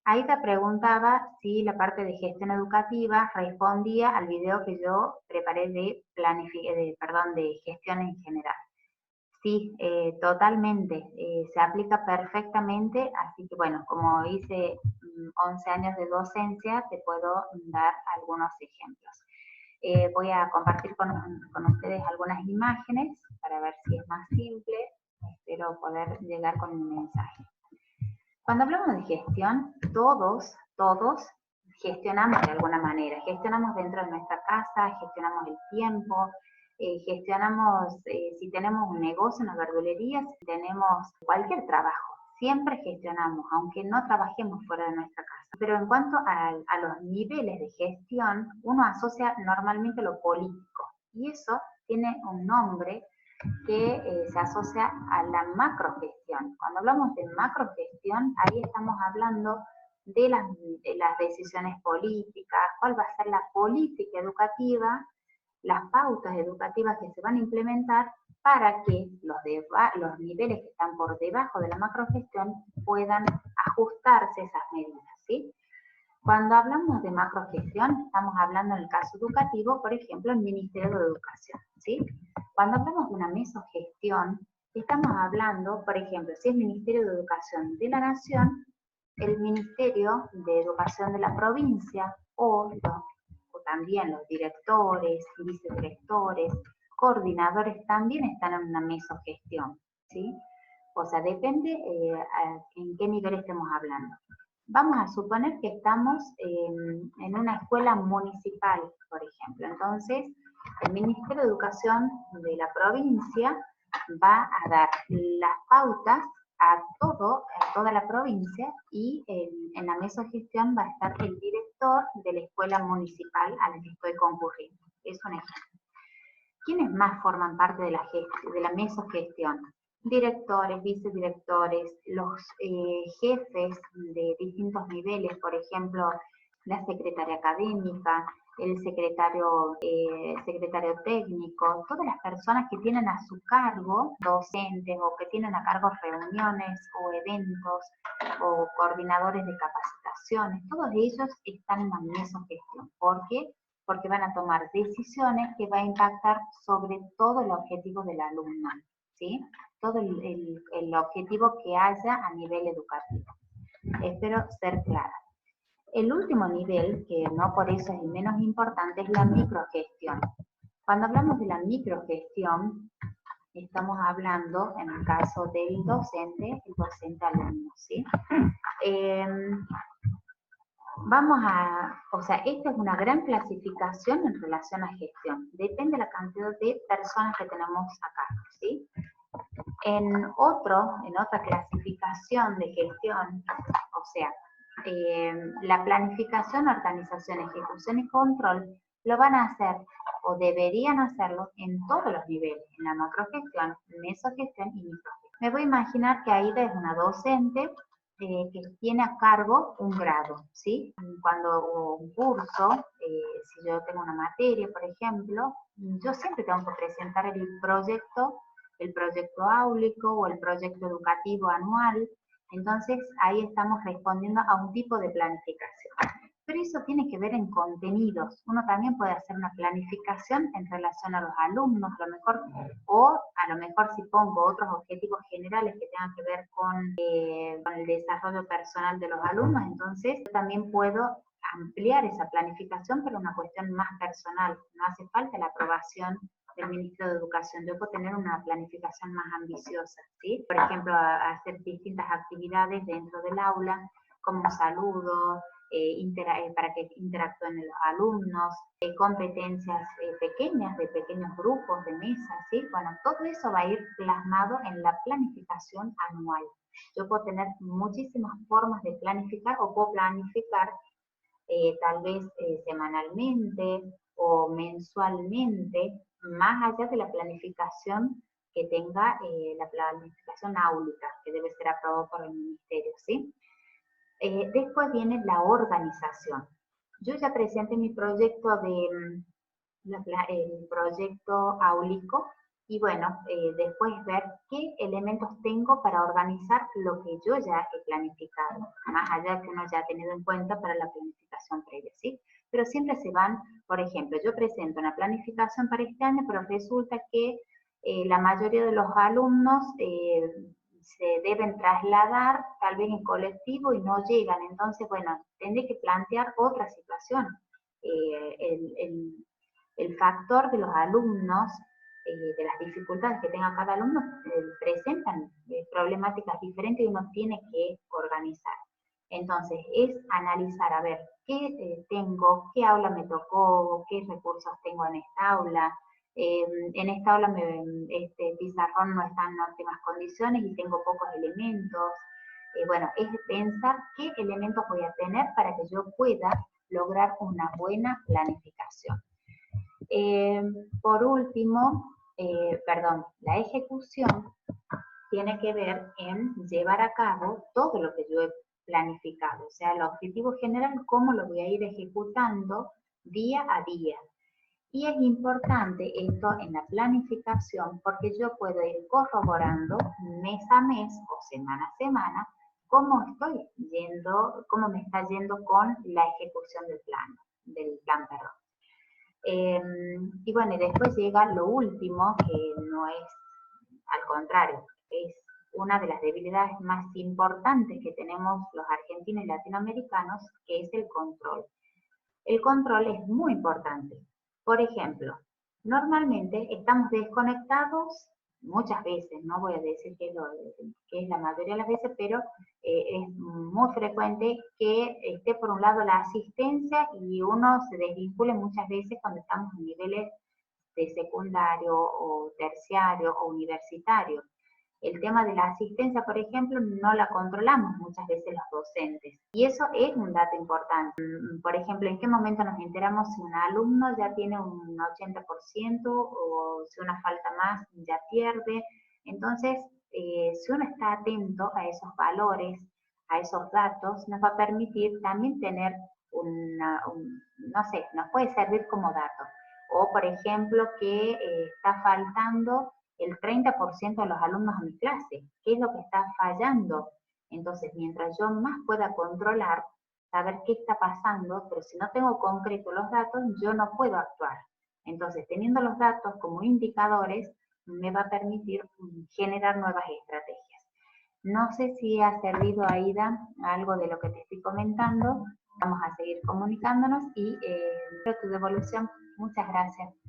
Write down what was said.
Ahí te preguntaba si la parte de gestión educativa respondía al video que yo preparé de gestión en general. Sí, totalmente, se aplica perfectamente, así que bueno, como hice 11 años de docencia, te puedo dar algunos ejemplos. Voy a compartir con ustedes algunas imágenes para ver si es más simple, espero poder llegar con mi mensaje. Cuando hablamos de gestión, todos gestionamos de alguna manera. Gestionamos dentro de nuestra casa, gestionamos el tiempo, gestionamos si tenemos un negocio, una verdulería, si tenemos cualquier trabajo. Siempre gestionamos, aunque no trabajemos fuera de nuestra casa. Pero en cuanto a los niveles de gestión, uno asocia normalmente lo político. Y eso tiene un nombre que se asocia a la macrogestión. Cuando hablamos de macrogestión, ahí estamos hablando de las decisiones políticas, cuál va a ser la política educativa, las pautas educativas que se van a implementar para que los niveles que están por debajo de la macrogestión puedan ajustarse esas medidas, ¿sí? Cuando hablamos de macrogestión, estamos hablando en el caso educativo, por ejemplo, el Ministerio de Educación, ¿sí? Cuando hablamos de una mesogestión, estamos hablando, por ejemplo, si es Ministerio de Educación de la Nación, el Ministerio de Educación de la provincia o también los directores, vicedirectores, coordinadores también están en una mesogestión, ¿sí? O sea, depende en qué nivel estemos hablando. Vamos a suponer que estamos en una escuela municipal, por ejemplo. Entonces, el Ministerio de Educación de la provincia va a dar las pautas a toda la provincia y en la mesogestión va a estar el director de la escuela municipal a la que estoy concurriendo. Es un ejemplo. ¿Quiénes más forman parte de la mesogestión? Directores, vicedirectores, los jefes de distintos niveles, por ejemplo, la secretaria académica, el secretario técnico, todas las personas que tienen a su cargo docentes o que tienen a cargo reuniones o eventos o coordinadores de capacitaciones, todos ellos están en la mesogestión. ¿Por qué? Porque van a tomar decisiones que van a impactar sobre todo el objetivo del alumno, ¿sí? Todo el objetivo que haya a nivel educativo. Espero ser clara. El último nivel, que no por eso es el menos importante, es la microgestión. Cuando hablamos de la microgestión, estamos hablando, en el caso del docente, el docente alumno, ¿sí? Esta es una gran clasificación en relación a gestión. Depende de la cantidad de personas que tenemos acá, ¿sí? En otra clasificación de gestión, o sea, la planificación, organización, ejecución y control lo van a hacer o deberían hacerlo en todos los niveles, en la macrogestión, mesogestión y microgestión. Me voy a imaginar que Aida es una docente que tiene a cargo un grado, ¿sí? Cuando un curso, si yo tengo una materia, por ejemplo, yo siempre tengo que presentar el proyecto áulico o el proyecto educativo anual. Entonces, ahí estamos respondiendo a un tipo de planificación. Pero eso tiene que ver en contenidos. Uno también puede hacer una planificación en relación a los alumnos, a lo mejor si pongo otros objetivos generales que tengan que ver con el desarrollo personal de los alumnos, entonces yo también puedo ampliar esa planificación, pero una cuestión más personal. No hace falta la aprobación del ministro de Educación. Yo puedo tener una planificación más ambiciosa, ¿sí? Por ejemplo, hacer distintas actividades dentro del aula, como un saludo, para que interactúen los alumnos, competencias pequeñas, de pequeños grupos, de mesas, ¿sí? Bueno, todo eso va a ir plasmado en la planificación anual. Yo puedo tener muchísimas formas de planificar o puedo planificar tal vez semanalmente o mensualmente, más allá de la planificación que tenga la planificación áulica, que debe ser aprobado por el ministerio, ¿sí? Después viene la organización. Yo ya presenté mi proyecto el proyecto áulico, Y bueno, después ver qué elementos tengo para organizar lo que yo ya he planificado, más allá que uno ya ha tenido en cuenta para la planificación previa, ¿sí? Pero siempre se van, por ejemplo, yo presento una planificación para este año, pero resulta que la mayoría de los alumnos se deben trasladar tal vez en colectivo y no llegan. Entonces, bueno, tendré que plantear otra situación. El factor de los alumnos, de las dificultades que tenga cada alumno, presentan problemáticas diferentes y uno tiene que organizar. Entonces, es analizar, a ver, qué tengo, qué aula me tocó, qué recursos tengo en esta aula. En esta aula este pizarrón no está en óptimas condiciones y tengo pocos elementos. Bueno, es pensar qué elementos voy a tener para que yo pueda lograr una buena planificación. Eh, por último, perdón, la ejecución tiene que ver en llevar a cabo todo lo que yo he planificado, o sea, el objetivo general, cómo lo voy a ir ejecutando día a día. Y es importante esto en la planificación porque yo puedo ir corroborando mes a mes o semana a semana cómo estoy yendo, cómo me está yendo con la ejecución del plan, perdón. Y bueno, y después llega lo último, que no es, al contrario, es una de las debilidades más importantes que tenemos los argentinos y latinoamericanos, que es el control. El control es muy importante. Por ejemplo, normalmente estamos desconectados muchas veces, no voy a decir que es la mayoría de las veces, pero es muy frecuente que esté por un lado la asistencia y uno se desvincule muchas veces cuando estamos en niveles de secundario o terciario o universitario. El tema de la asistencia, por ejemplo, no la controlamos muchas veces los docentes. Y eso es un dato importante. Por ejemplo, ¿en qué momento nos enteramos si un alumno ya tiene un 80% o si una falta más ya pierde? Entonces, si uno está atento a esos valores, a esos datos, nos va a permitir también tener no sé, nos puede servir como dato. O, por ejemplo, que está faltando el 30% de los alumnos a mi clase. ¿Qué es lo que está fallando? Entonces, mientras yo más pueda controlar, saber qué está pasando, pero si no tengo concreto los datos, yo no puedo actuar. Entonces, teniendo los datos como indicadores, me va a permitir generar nuevas estrategias. No sé si ha servido, Aida, algo de lo que te estoy comentando. Vamos a seguir comunicándonos y espero tu devolución. Muchas gracias.